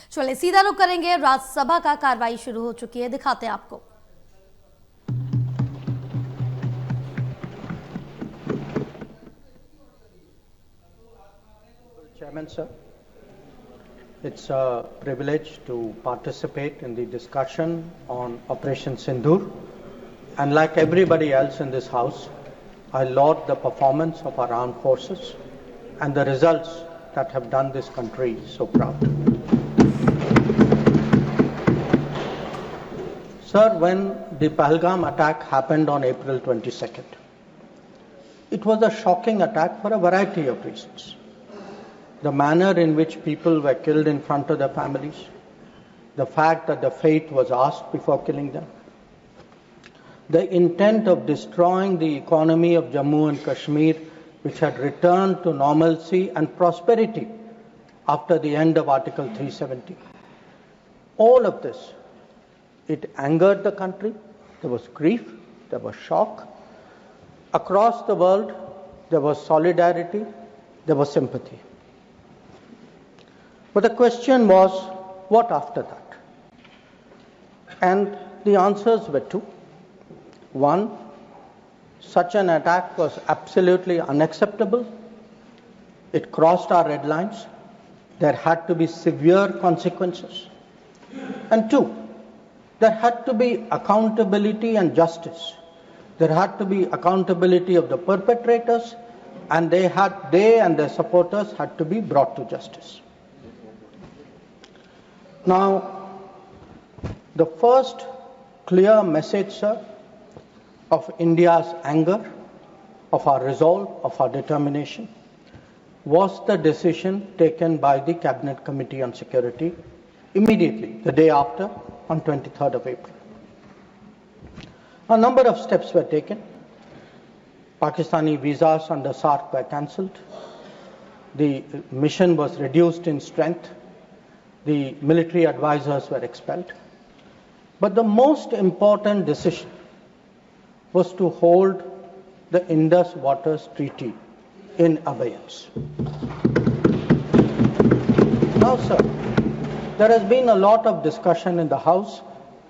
चलिए सीधा रुख करेंगे, राज्यसभा का कार्रवाई शुरू हो चुकी है, दिखाते हैं आपको। Chairman, sir, it's a privilege to participate in the discussion on Operation Sindoor. And like everybody else in this House, I laud the performance of our armed forces and the results that have done this country so proud. Sir, when the Pahalgam attack happened on April 22nd, it was a shocking attack for a variety of reasons. The manner in which people were killed in front of their families, the fact that the fate was asked before killing them, the intent of destroying the economy of Jammu and Kashmir, which had returned to normalcy and prosperity after the end of Article 370. All of this, it angered the country, there was grief, there was shock. Across the world, there was solidarity, there was sympathy. But the question was, what after that? And the answers were two. One, such an attack was absolutely unacceptable. It crossed our red lines. There had to be severe consequences. And two, there had to be accountability and justice. There had to be accountability of the perpetrators, and they and their supporters had to be brought to justice. Now, the first clear message, sir, of India's anger, of our resolve, of our determination, was the decision taken by the Cabinet Committee on Security immediately, the day after, on 23rd of April. A number of steps were taken. Pakistani visas under SARC were cancelled. The mission was reduced in strength. The military advisors were expelled. But the most important decision was to hold the Indus Waters Treaty in abeyance. Now, sir, there has been a lot of discussion in the House.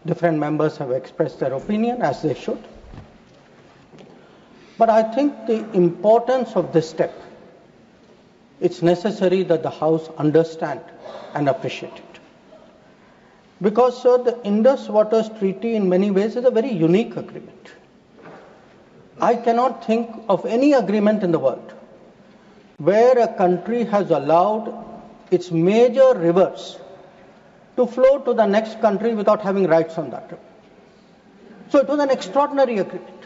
Different members have expressed their opinion, as they should. But I think the importance of this step, it's necessary that the House understand and appreciate it. Because, sir, the Indus Waters Treaty in many ways is a very unique agreement. I cannot think of any agreement in the world where a country has allowed its major rivers to flow to the next country without having rights on that river. So it was an extraordinary agreement.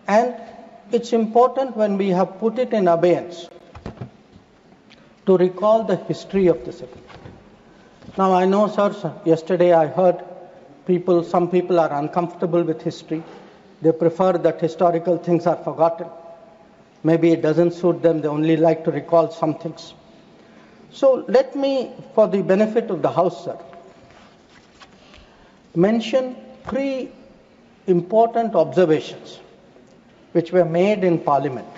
And it's important when we have put it in abeyance to recall the history of this agreement. Now I know, sir, yesterday I heard some people are uncomfortable with history. They prefer that historical things are forgotten. Maybe it doesn't suit them, they only like to recall some things. So let me, for the benefit of the House, sir, mention three important observations which were made in Parliament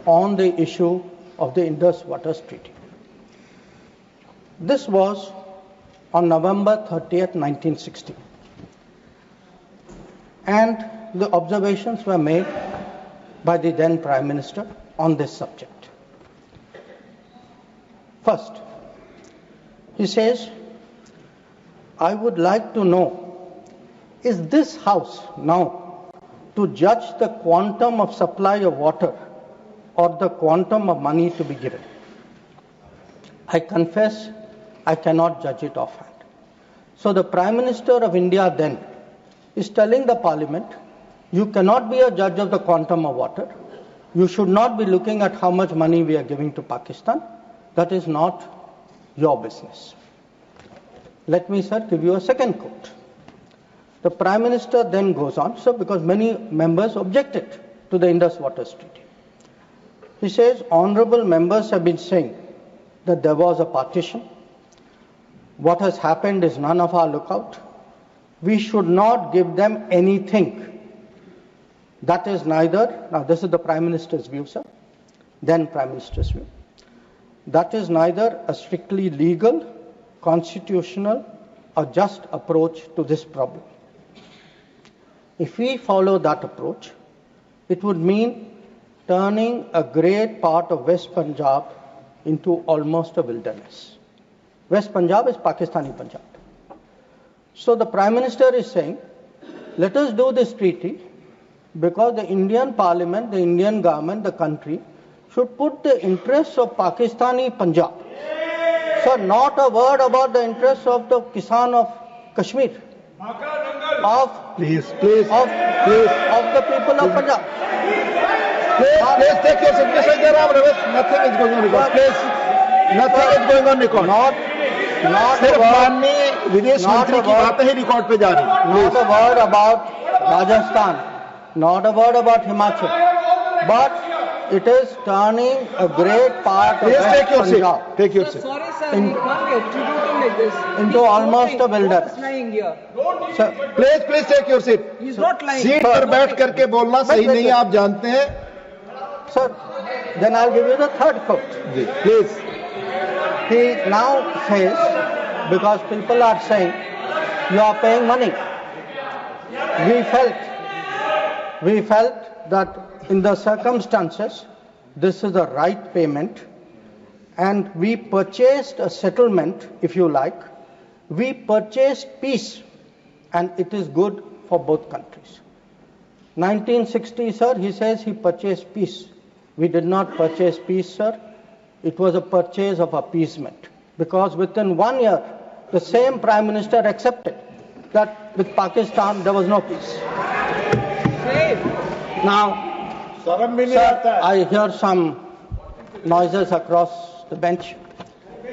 on the issue of the Indus Waters Treaty. This was on November 30th, 1960. And the observations were made by the then Prime Minister on this subject. First, he says, I would like to know, is this House now to judge the quantum of supply of water or the quantum of money to be given? I confess I cannot judge it offhand. So the Prime Minister of India then is telling the Parliament, you cannot be a judge of the quantum of water. You should not be looking at how much money we are giving to Pakistan. That is not your business. Let me, sir, give you a second quote. The Prime Minister then goes on, sir, because many members objected to the Indus Waters Treaty. He says, honorable members have been saying that there was a partition. What has happened is none of our lookout. We should not give them anything. That is neither, now this is the Prime Minister's view, sir, then Prime Minister's view. That is neither a strictly legal constitutional or just approach to this problem. If we follow that approach, it would mean turning a great part of West Punjab into almost a wilderness. West Punjab is Pakistani Punjab. So the Prime Minister is saying, let us do this treaty because the Indian Parliament, the Indian government, the country should put the interests of Pakistani Punjab. So not a word about the interests of the Kisan of Kashmir, of the people of Punjab. Please take your seat. Mr. Jairam Ramesh, nothing is going on record. Please, nothing is going on record. Not सिर्फ माननीय विदेश मंत्री की बातें ही record पे जा रही हैं. Not a word about Rajasthan, not a word about Himachal, but it is turning a great part of West Punjab. Take your seat. Sorry, sir, we can't be executing like this. Into almost a wilderness. He's lying here. Sir, Please take your seat. He's not lying. Seat पर बैठ करके बोलना सही नहीं है, आप जानते हैं. sir, then I'll give you the third quote. Please. He now says, because people are saying, you are paying money. We felt that in the circumstances, this is the right payment, and we purchased a settlement, if you like. We purchased peace, and it is good for both countries. 1960, sir, he says he purchased peace. We did not purchase peace, sir. It was a purchase of appeasement, because within 1 year, the same Prime Minister accepted that with Pakistan there was no peace. Now, sir, I hear some noises across the bench.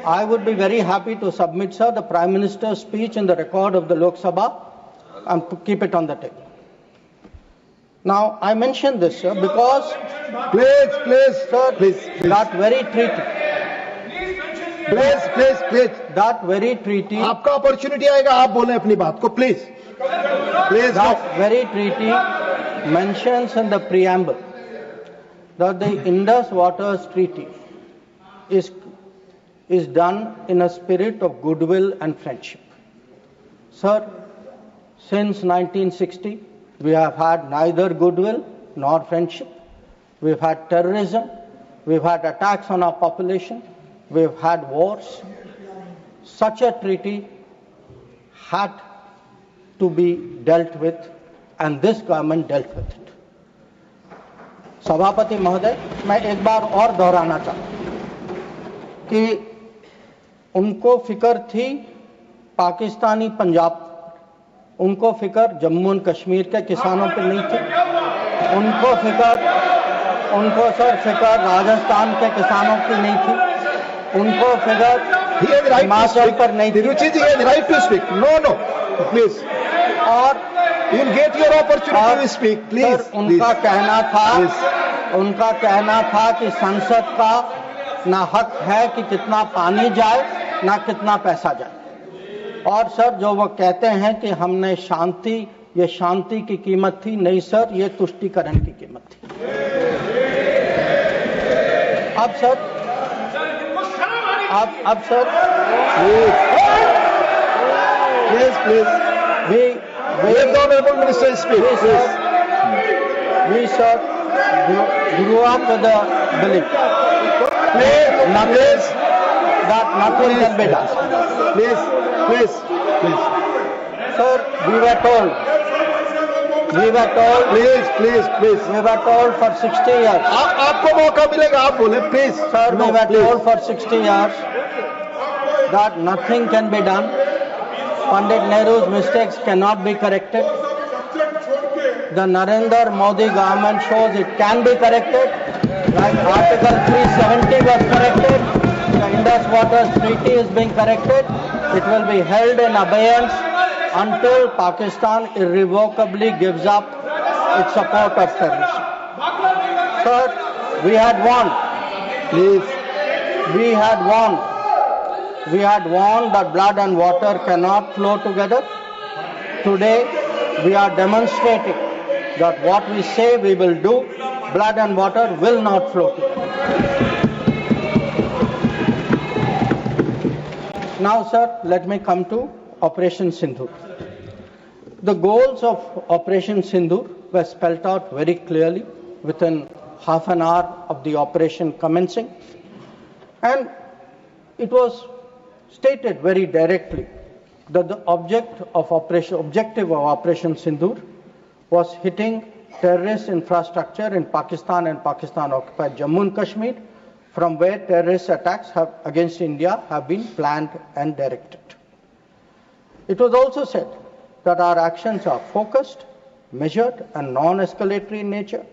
I would be very happy to submit, sir, the Prime Minister's speech in the record of the Lok Sabha and keep it on the table. Now, I mention this, sir, because that very treaty. That very treaty. आपका opportunity आएगा, आप बोलें अपनी बात को, please. That very treaty mentions in the preamble that the Indus Waters Treaty is done in a spirit of goodwill and friendship. Sir, since 1960, we have had neither goodwill nor friendship. We've had terrorism, we've had attacks on our population, we've had wars. Such a treaty had to be dealt with, and this government dealt with it. सभापति महोदय, मैं एक बार और दोहराना चाहता हूं कि उनको फिक्र थी पाकिस्तानी पंजाब, उनको फिक्र जम्मू एंड कश्मीर के किसानों पर नहीं थी. उनको सर फिक्र राजस्थान के किसानों की नहीं थी. उनको फिक्र हिमाचल पर नहीं थी. Ruchi ji, right to speak. No please. और you will get your opportunity to speak, please. उनका कहना था कि संसद का ना हक है कि कितना पानी जाए ना कितना पैसा जाए. और सर, जो वो कहते हैं कि हमने ये शांति की कीमत थी, नहीं सर, ये तुष्टीकरण की कीमत थी. अब sir please minister speak. We sir grew up with the belief that nothing can be done. Please. Sir, we were told. Please. We were told for 60 years. आपको मौका मिलेगा, आप बोले, please. Sir, we were told for 60 years that nothing can be done. Pandit Nehru's mistakes cannot be corrected. The Narendra Modi government shows it can be corrected. Like Article 370 was corrected. The Indus Waters Treaty is being corrected. It will be held in abeyance until Pakistan irrevocably gives up its support of terrorism. Sir, we had warned. Please. We had warned that blood and water cannot flow together. Today, we are demonstrating that what we say we will do, blood and water will not flow together. Now, sir, let me come to Operation Sindhu. The goals of Operation Sindhu were spelled out very clearly within half an hour of the operation commencing, and it was stated very directly that the objective of Operation Sindhu was hitting terrorist infrastructure in Pakistan and Pakistan-occupied Jammu and Kashmir, from where terrorist attacks against India have been planned and directed. It was also said that our actions are focused, measured, and non-escalatory in nature,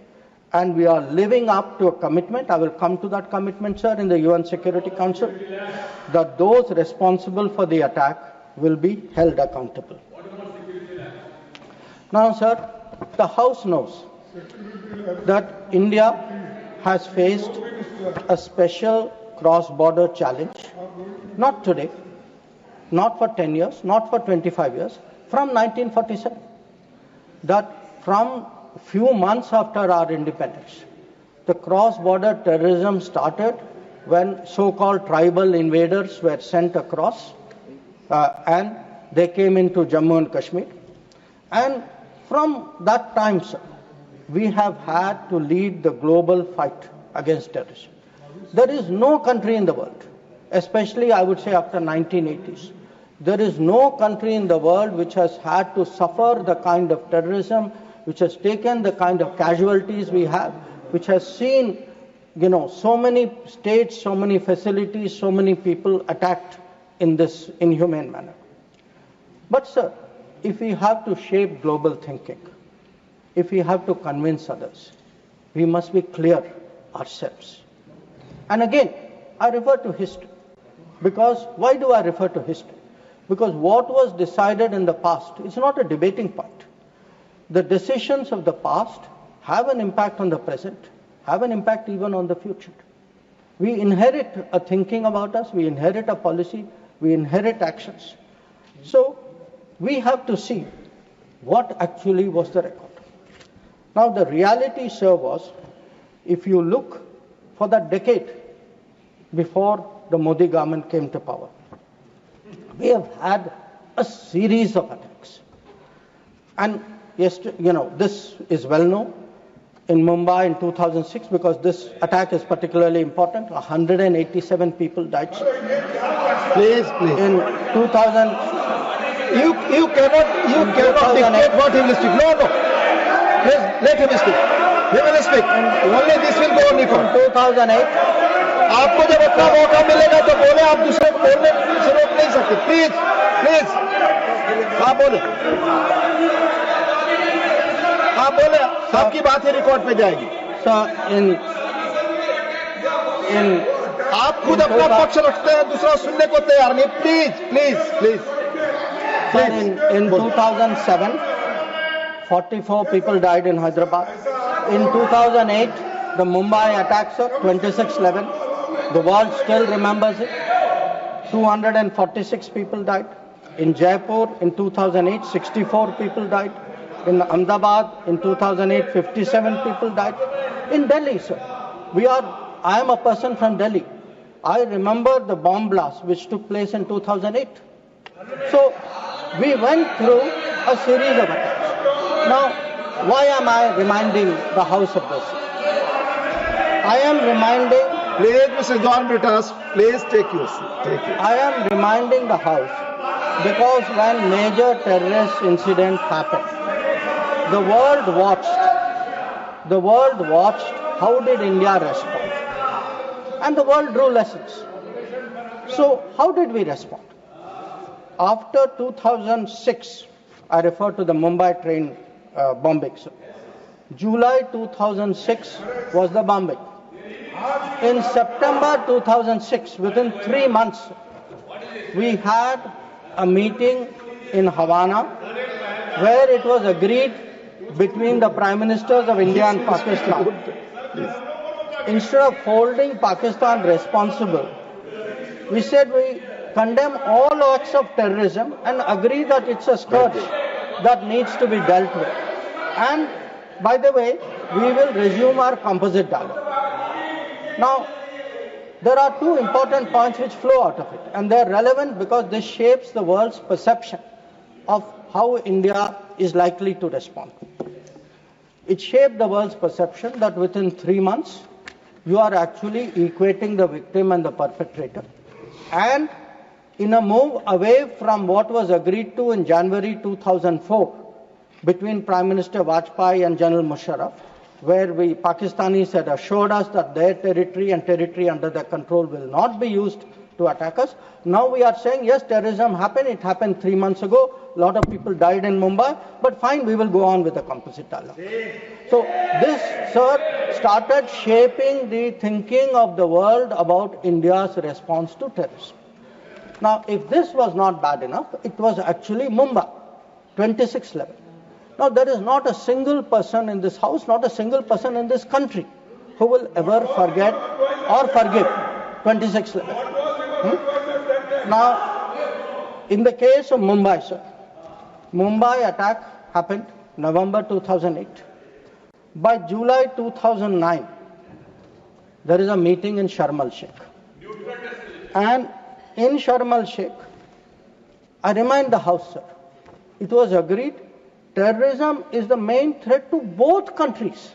and we are living up to a commitment. I will come to that commitment, sir, in the UN Security Council, that those responsible for the attack will be held accountable. Now, sir, the House knows that India has faced a special cross-border challenge, not today, not for 10 years, not for 25 years, from 1947. That from few months after our independence, the cross-border terrorism started when so-called tribal invaders were sent across and they came into Jammu and Kashmir. And from that time, sir, we have had to lead the global fight against terrorism. There is no country in the world, especially I would say after 1980s, there is no country in the world which has had to suffer the kind of terrorism, which has taken the kind of casualties we have, which has seen, so many states, so many facilities, so many people attacked in this inhumane manner. But sir, if we have to shape global thinking, if we have to convince others, we must be clear ourselves. And again, I refer to history. Because why do I refer to history? Because what was decided in the past is not a debating point. The decisions of the past have an impact on the present, have an impact even on the future. We inherit a thinking about us, we inherit a policy, we inherit actions. So we have to see what actually was the record. Now the reality, sir, was, if you look for that decade before the Modi government came to power, we have had a series of attacks. And this is well known. In Mumbai in 2006, because this attack is particularly important, 187 people died. Please. In 2000, You cannot dictate what he will speak. No. Please, let him speak. He will speak. Only this will go on record. in 2008, आपको जब अपना मौका मिलेगा तो बोले, आप दूसरे को बोलने से रोक नहीं सकते. प्लीज आप बोले, आपकी बात ही रिकॉर्ड पे जाएगी. sir, आप खुद अपना पक्ष रखते हैं, दूसरा सुनने को तैयार नहीं. Please. in 2007, 44 people died in Hyderabad. In 2008, the Mumbai attacks, 26/11. The world still remembers it. 246 people died. In Jaipur, in 2008, 64 people died. In Ahmedabad, in 2008, 57 people died. In Delhi, sir, I am a person from Delhi. I remember the bomb blast which took place in 2008. So, we went through a series of attacks. Now, why am I reminding the House of this? I am reminding... Please, Mr. John Britas, please take your seat. I am reminding the House because when major terrorist incident happened, the world watched how did India respond. And the world drew lessons. So how did we respond? After 2006, I refer to the Mumbai train bombing. July 2006 was the bombing. In September 2006, within 3 months, we had a meeting in Havana where it was agreed between the Prime Ministers of India and Pakistan. Instead of holding Pakistan responsible, we said we condemn all acts of terrorism and agree that it's a scourge that needs to be dealt with. And by the way, we will resume our composite dialogue. Now, there are two important points which flow out of it, and they are relevant because this shapes the world's perception of how India is likely to respond. It shaped the world's perception that within 3 months, you are actually equating the victim and the perpetrator. And in a move away from what was agreed to in January 2004 between Prime Minister Vajpayee and General Musharraf, where Pakistanis had assured us that their territory and territory under their control will not be used to attack us. Now we are saying, yes, terrorism happened. It happened 3 months ago. A lot of people died in Mumbai. But fine, we will go on with the composite dialogue. So this, sir, started shaping the thinking of the world about India's response to terrorism. Now, if this was not bad enough, it was actually Mumbai, 26th level. Now, there is not a single person in this house, not a single person in this country who will ever forget or forgive 26th level. Now, in the case of Mumbai, sir, Mumbai attack happened November 2008. By July 2009, there is a meeting in Sharm el-Sheikh. And in Sharm el-Sheikh, I remind the House, sir, it was agreed terrorism is the main threat to both countries.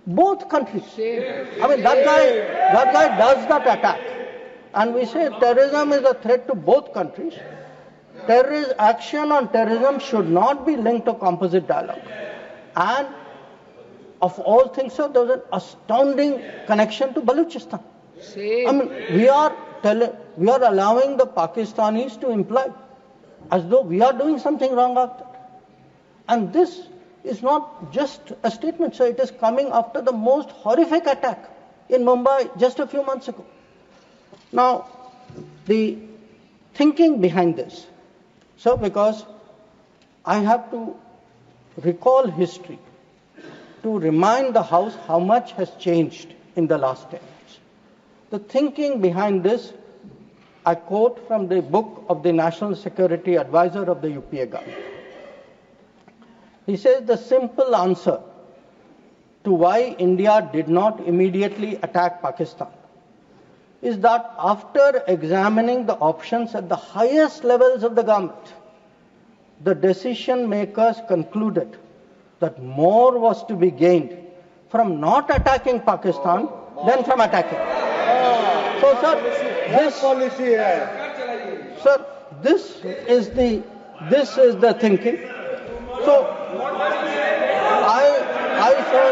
Both countries. I mean, that guy does that attack. And we say terrorism is a threat to both countries. Action on terrorism should not be linked to composite dialogue. And of all things, sir, there was an astounding connection to Balochistan. I mean, we are allowing the Pakistanis to imply as though we are doing something wrong after. And this is not just a statement, sir. It is coming after the most horrific attack in Mumbai just a few months ago. Now, the thinking behind this, sir, because I have to recall history to remind the House how much has changed in the last 10 years. The thinking behind this, I quote from the book of the National Security Advisor of the UPA government. He says the simple answer to why India did not immediately attack Pakistan is that after examining the options at the highest levels of the government, the decision makers concluded that more was to be gained from not attacking Pakistan than from attacking. So, sir, this is the thinking. So, I sir,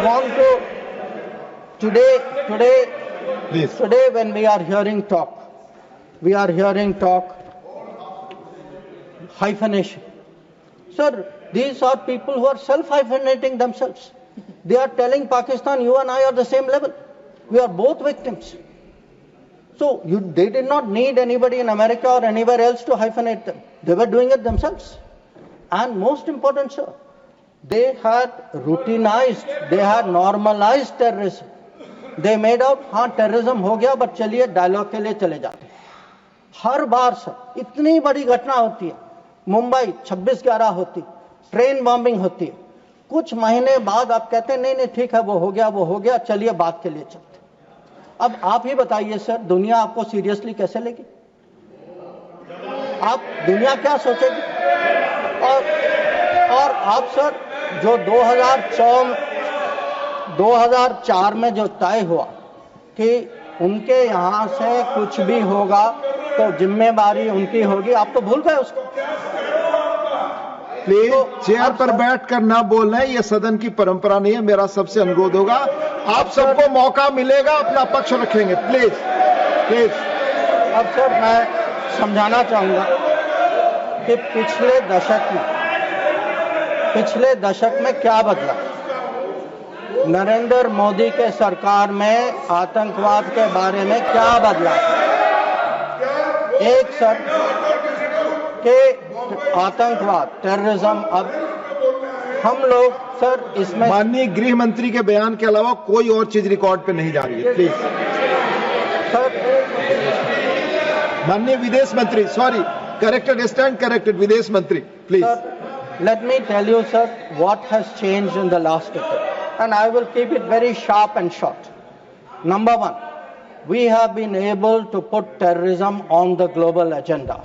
want to today when we are hearing talk hyphenation. Sir, these are people who are self-hyphenating themselves. They are telling Pakistan, you and I are the same level. We are both victims. So they did not need anybody in America or anywhere else to hyphenate them. They were doing it themselves. And most important, sir, they had routinized, they had normalized terrorism. They made out, terrorism हो गया, but चलिए dialogue के लिए चले जाते हैं. हर बार sir इतनी बड़ी घटना होती है, मुंबई 26/11 होती, ट्रेन बॉम्बिंग होती है, कुछ महीने बाद आप कहते हैं नहीं ठीक है वो हो गया चलिए बात के लिए चलते. अब आप ही बताइए सर, दुनिया आपको सीरियसली कैसे लेगी? आप दुनिया क्या सोचेगी? और आप सर जो 2004 में जो तय हुआ कि उनके यहाँ से कुछ भी होगा तो जिम्मेदारी उनकी होगी, आप तो भूल गए उसको. प्लीज चेयर पर बैठकर ना बोलना है, ये सदन की परंपरा नहीं है. मेरा सबसे अनुरोध होगा, आप सबको मौका मिलेगा, अपना पक्ष रखेंगे. प्लीज. अब सर मैं समझाना चाहूंगा कि पिछले दशक में क्या बदला. नरेंद्र मोदी के सरकार में आतंकवाद के बारे में क्या बदला? एक सर के आतंकवाद, टेररिज्म, अब हम लोग सर इसमें माननीय गृह मंत्री के बयान के अलावा कोई और चीज रिकॉर्ड पे नहीं जा रही है. Please sir. माननीय विदेश मंत्री, सॉरी, करेक्टेड, स्टैंड करेक्टेड, विदेश मंत्री, please. Let me tell you, sir, what has changed in the last decade. And I will keep it very sharp and short. Number one, we have been able to put terrorism on the global agenda.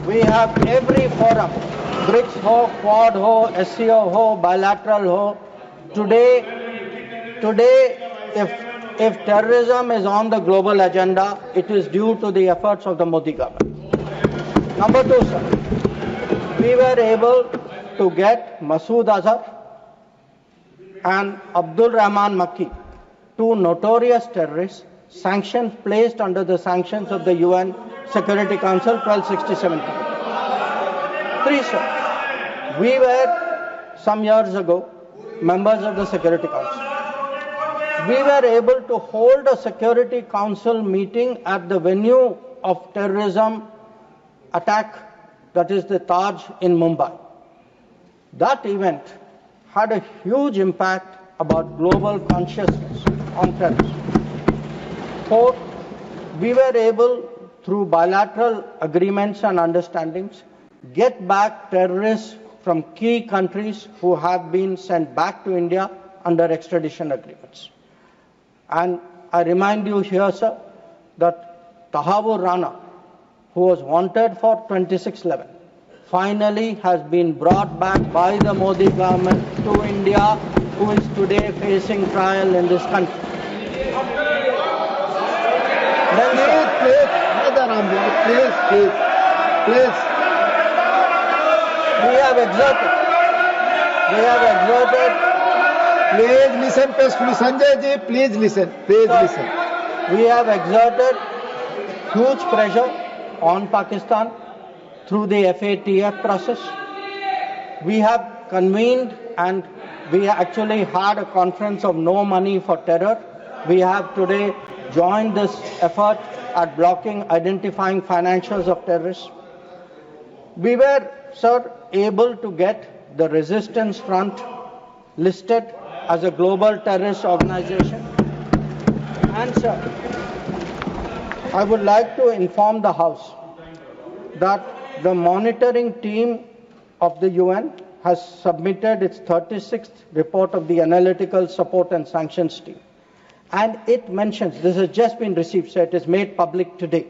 We have every forum, BRICS ho, Quad ho, SCO ho, bilateral ho. Today, if terrorism is on the global agenda, it is due to the efforts of the Modi government. Number two, sir, we were able to get Masood Azhar and Abdul Rahman Makki, two notorious terrorists, sanctions placed under the sanctions of the UN Security Council 1267. Three, sir, we were some years ago members of the Security Council. We were able to hold a Security Council meeting at the venue of terrorism attack, that is the Taj in Mumbai. That event had a huge impact about global consciousness on terrorism. Fourth, we were able, through bilateral agreements and understandings, get back terrorists from key countries who have been sent back to India under extradition agreements. And I remind you here, sir, that Tahabur Rana, who was wanted for 2611, finally has been brought back by the Modi government to India, who is today facing trial in this country. Please. We have exerted. Please listen peacefully. Sanjay ji, please listen. Please listen. We have exerted huge pressure on Pakistan through the FATF process. We have convened and we actually had a conference of no money for terror. We have today joined this effort at blocking, identifying financials of terrorists. We were, sir, able to get the Resistance Front listed as a global terrorist organization. And, sir, I would like to inform the House that the monitoring team of the UN has submitted its 36th report of the Analytical Support and Sanctions Team. And it mentions, this has just been received, so it is made public today.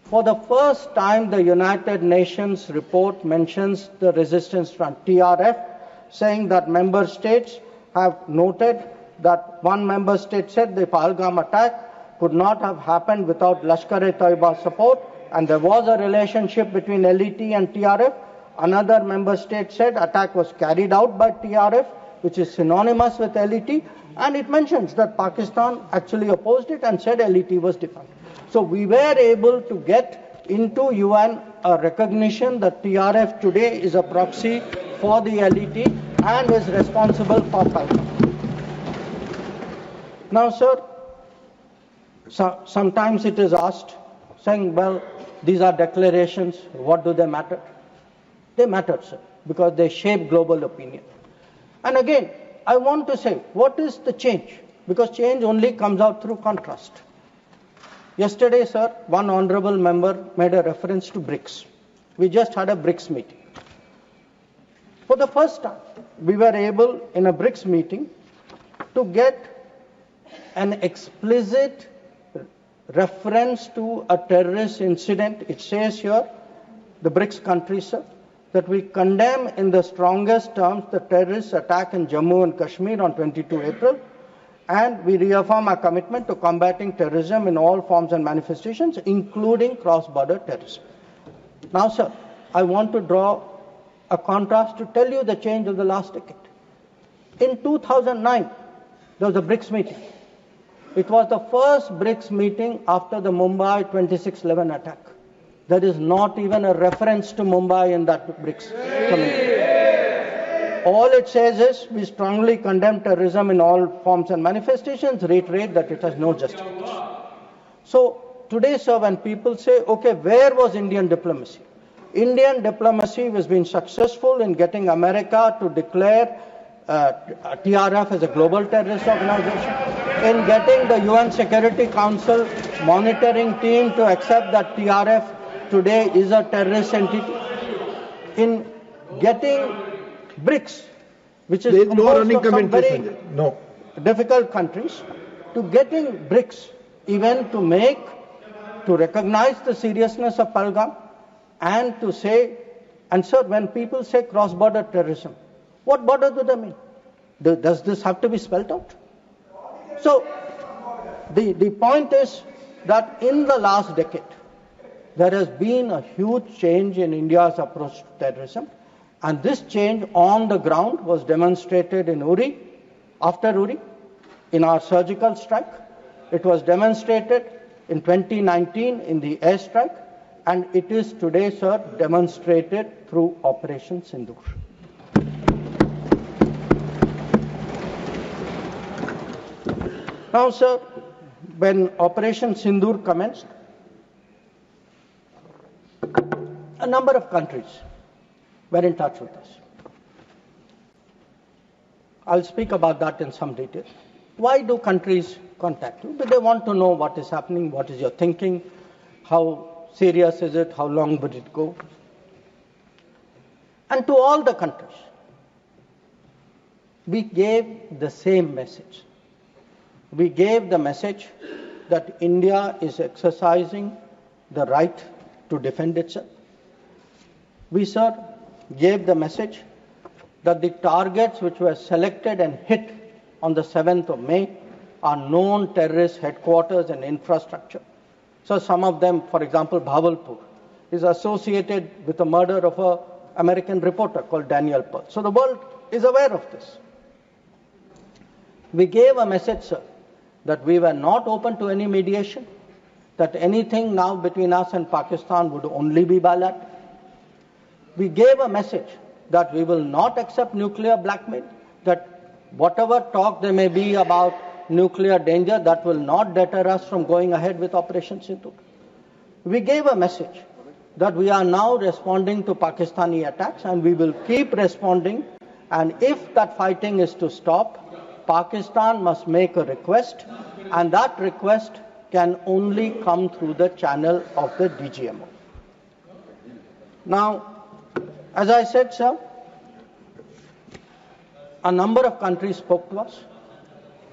For the first time, the United Nations report mentions the Resistance Front, TRF, saying that member states have noted that one member state said the Pahalgam attack could not have happened without Lashkar-e-Taiba support, and there was a relationship between LET and TRF. Another member state said attack was carried out by TRF, which is synonymous with LET, and it mentions that Pakistan actually opposed it and said LET was defunct. So we were able to get into UN a recognition that TRF today is a proxy for the LET and is responsible for Pahalgam. Now, sir, sometimes it is asked, saying, well, these are declarations, what do they matter? They matter, sir, because they shape global opinion. And again, I want to say, what is the change? Because change only comes out through contrast. Yesterday, sir, one honorable member made a reference to BRICS. We just had a BRICS meeting. For the first time, we were able, in a BRICS meeting, to get an explicit reference to a terrorist incident. It says here, the BRICS countries, sir, that we condemn in the strongest terms the terrorist attack in Jammu and Kashmir on 22 April, and we reaffirm our commitment to combating terrorism in all forms and manifestations, including cross-border terrorism. Now, sir, I want to draw a contrast to tell you the change of the last decade. In 2009, there was a BRICS meeting. It was the first BRICS meeting after the Mumbai 2611 attack. There is not even a reference to Mumbai in that BRICS committee. All it says is we strongly condemn terrorism in all forms and manifestations, reiterate that it has no justification. So today, sir, when people say, okay, where was Indian diplomacy? Indian diplomacy has been successful in getting America to declare TRF as a global terrorist organization, in getting the UN Security Council monitoring team to accept that TRF today is a terrorist entity, in getting BRICS, which is composed of some very difficult countries, to getting BRICS even to recognize the seriousness of Pahalgam and to say, and sir, when people say cross-border terrorism, what border do they mean? Does this have to be spelled out? So, the point is that in the last decade, there has been a huge change in India's approach to terrorism, and this change on the ground was demonstrated in Uri, after Uri, in our surgical strike. It was demonstrated in 2019 in the airstrike, and it is today, sir, demonstrated through Operation Sindoor. Now, sir, when Operation Sindoor commenced, a number of countries were in touch with us. I'll speak about that in some detail. Why do countries contact you? But they want to know what is happening, what is your thinking, how serious is it, how long would it go? And to all the countries, we gave the same message. We gave the message that India is exercising the right to defend itself. We, sir, gave the message that the targets which were selected and hit on the 7th of May are known terrorist headquarters and infrastructure. So some of them, for example, Bhavalpur, is associated with the murder of an American reporter called Daniel Pearl. So the world is aware of this. We gave a message, sir, that we were not open to any mediation, that anything now between us and Pakistan would only be bilateral. We gave a message that we will not accept nuclear blackmail, that whatever talk there may be about nuclear danger, that will not deter us from going ahead with Operation Sindoor. We gave a message that we are now responding to Pakistani attacks and we will keep responding, and if that fighting is to stop, Pakistan must make a request, and that request can only come through the channel of the DGMO. Now, as I said, sir, a number of countries spoke to us.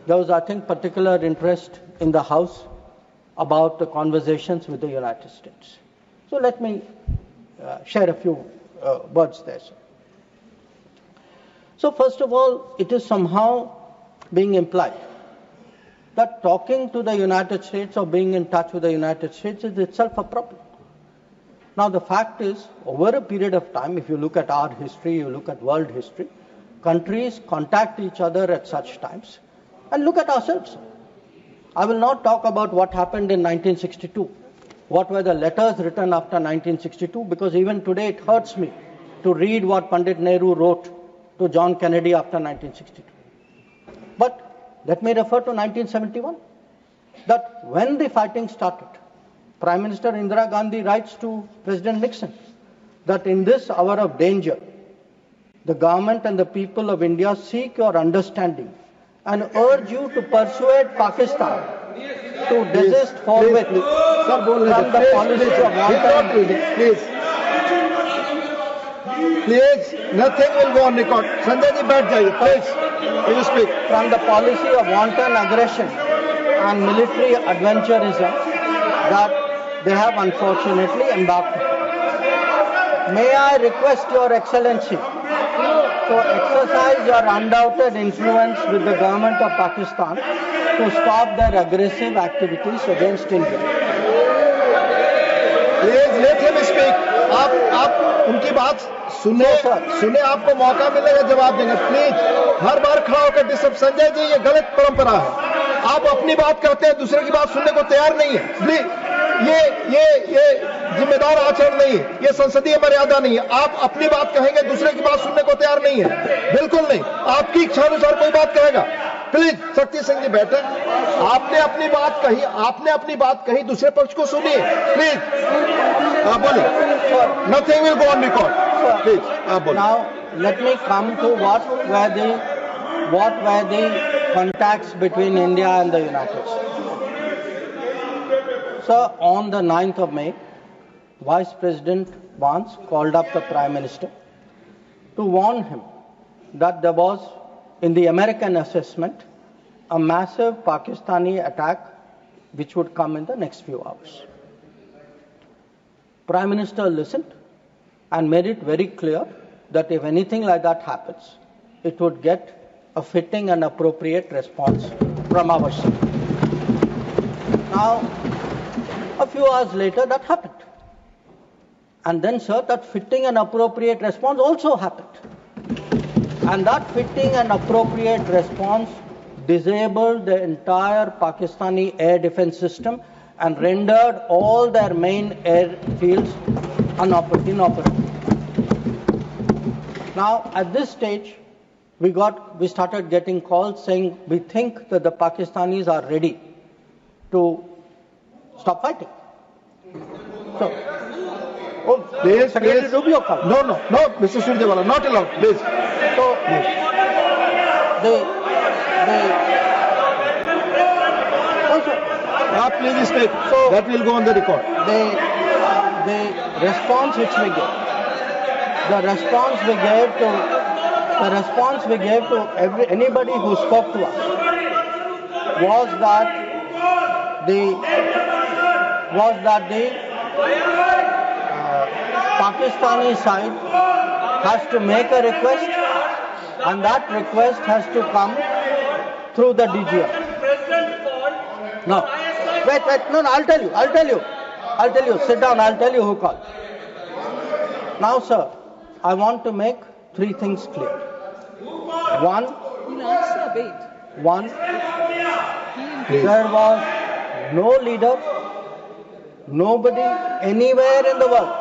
There was, I think, particular interest in the House about the conversations with the United States. So let me share a few words there, sir. So first of all, it is somehow being implied that talking to the United States or being in touch with the United States is itself a problem. Now the fact is, over a period of time, if you look at our history, you look at world history, countries contact each other at such times. And look at ourselves. I will not talk about what happened in 1962. What were the letters written after 1962? Because even today it hurts me to read what Pandit Nehru wrote to John Kennedy after 1962. But let me refer to 1971. That when the fighting started, Prime Minister Indira Gandhi writes to President Nixon that in this hour of danger, the government and the people of India seek your understanding and urge you to persuade Pakistan to desist forthwith from the policy of wanton. Please, nothing will go on record. Sanjay ji, baith jaiye, please. You speak. From the policy of wanton aggression and military adventurism that they have unfortunately embarked upon. May I request Your Excellency to exercise your undoubted influence with the government of Pakistan to stop their aggressive activities against India. Please let him speak. आप उनकी बात सुने आपको मौका मिलेगा जवाब देंगे. Please हर बार खड़ा होकर डिस्टर्ब. संजय जी, ये गलत परंपरा है. आप अपनी बात करते हैं, दूसरे की बात सुनने को तैयार नहीं है. प्लीज ये जिम्मेदार आचरण नहीं है. ये संसदीय मर्यादा नहीं है. आप अपनी बात कहेंगे, दूसरे की बात सुनने को तैयार नहीं है. बिल्कुल नहीं. आपकी इच्छानुसार कोई बात कहेगा. प्लीज शक्ति सिंह जी बैठे. आपने अपनी बात कही, दूसरे पक्ष को सुनिए. प्लीज आप बोलिए. Nothing will go on record. Please, आप बोलिए. Now let me come to what were the contacts between India and the United States. So on the 9th of May, Vice President Vance called up the Prime Minister to warn him that there was, in the American assessment, a massive Pakistani attack which would come in the next few hours. Prime Minister listened and made it very clear that if anything like that happens, it would get a fitting and appropriate response from our side. Now, a few hours later, that happened. And then, sir, that fitting and appropriate response also happened. And that fitting and appropriate response disabled the entire Pakistani air defense system and rendered all their main airfields inoperative. Now, at this stage, we started getting calls saying we think that the Pakistanis are ready to stop fighting. So, Please, Secretary please. Rubio called. No, Mr. Surjewala, not allowed, please. So, Please speak. So that will go on the record. The response which we gave, the response we gave to anybody who spoke to us was that the Pakistani side has to make a request, and that request has to come through the DGM. No, wait, no, I'll tell you. Sit down, I'll tell you who called. Now, sir, I want to make three things clear. One, there was no leader, nobody anywhere in the world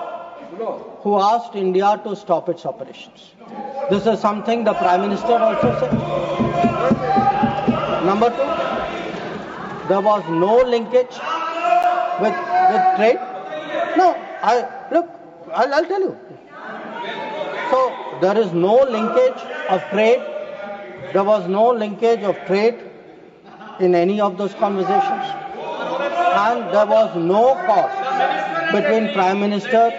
who asked India to stop its operations. This is something the Prime Minister also said. Number two, there was no linkage with trade. No, I'll tell you. So there is no linkage of trade. There was no linkage of trade in any of those conversations. And there was no cause between Prime Minister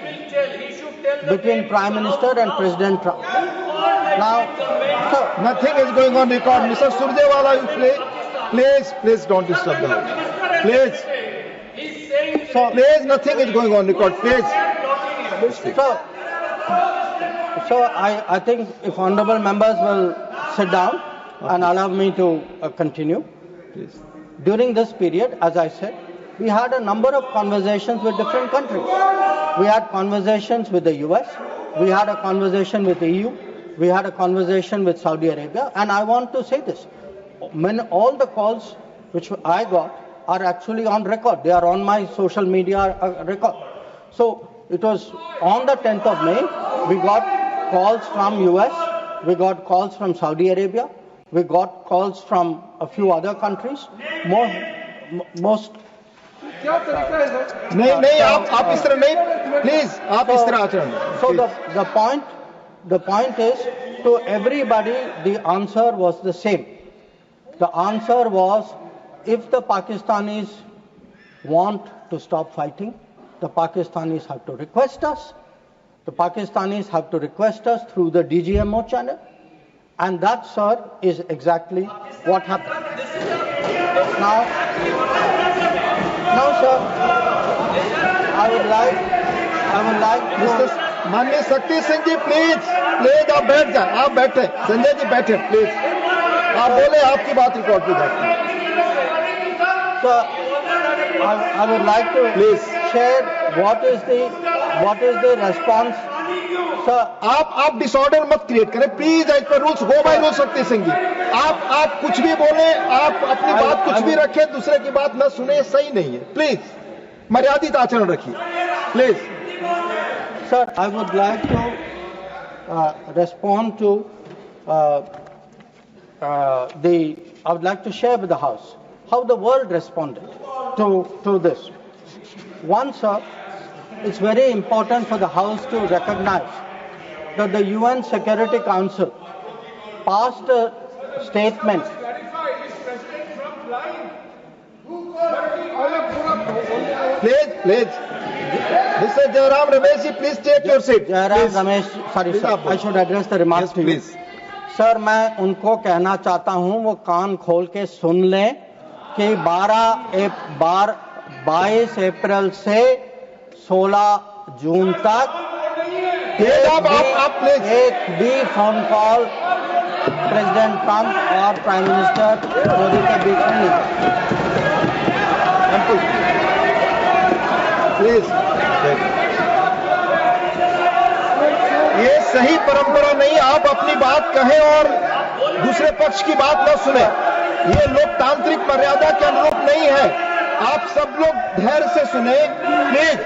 and President Trump. Now, sir, nothing is going on record. Mr. Surjewala, please don't disturb the house. Please. Please, nothing is going on record. Please. So I think if honorable members will sit down and allow me to continue. Please. During this period, as I said, we had a number of conversations with different countries. We had conversations with the US, we had a conversation with the EU, we had a conversation with Saudi Arabia, and I want to say this. All the calls which I got are actually on record. They are on my social media record. So it was on the 10th of May, we got calls from US, we got calls from Saudi Arabia, we got calls from a few other countries. Most नहीं आप इस तरह नहीं please आप इस तरह आचरण So the point is, to everybody the answer was the same. The answer was, if the Pakistanis want to stop fighting, the Pakistanis have to request us. The Pakistanis have to request us through the DGMO channel, and that, sir, is exactly what happened. Now, sir, I would like mister माननीय शक्ति सिंह जी please आप बैठ जाए आप बैठे संजय जी बैठे please आप बोले आपकी बात रिकॉर्ड पे जाती Sir, I would like to share what is the response. Sir, आप डिसऑर्डर मत क्रिएट करें please as per rules go by rule Shakti Singh जी आप कुछ भी बोले आप अपनी बात कुछ भी रखें दूसरे की बात न सुने सही नहीं है प्लीज मर्यादित आचरण रखिए please Sir, I would like to respond to I would like to share with the House how the world responded to this. One, sir, it's very important for the House to recognize that the UN Security Council passed a statement. Please. Mr. Jairam Ramesh, please take your seat. Jairam Ramesh, sorry sir, I should address the remarks to you. Please. Sir, मैं उनको कहना चाहता हूं वो कान खोल के सुन लें कि 22 अप्रैल से 16 जून तक आप एक भी फोन कॉल प्रेसिडेंट ट्रंप और प्राइम मिनिस्टर मोदी के बीच में नहीं। प्लीज, ये सही परंपरा नहीं। आप अपनी बात कहें और दूसरे पक्ष की बात न सुने। ये लोकतांत्रिक मर्यादा के अनुरूप नहीं है। आप सब लोग धैर्य से सुने प्लीज।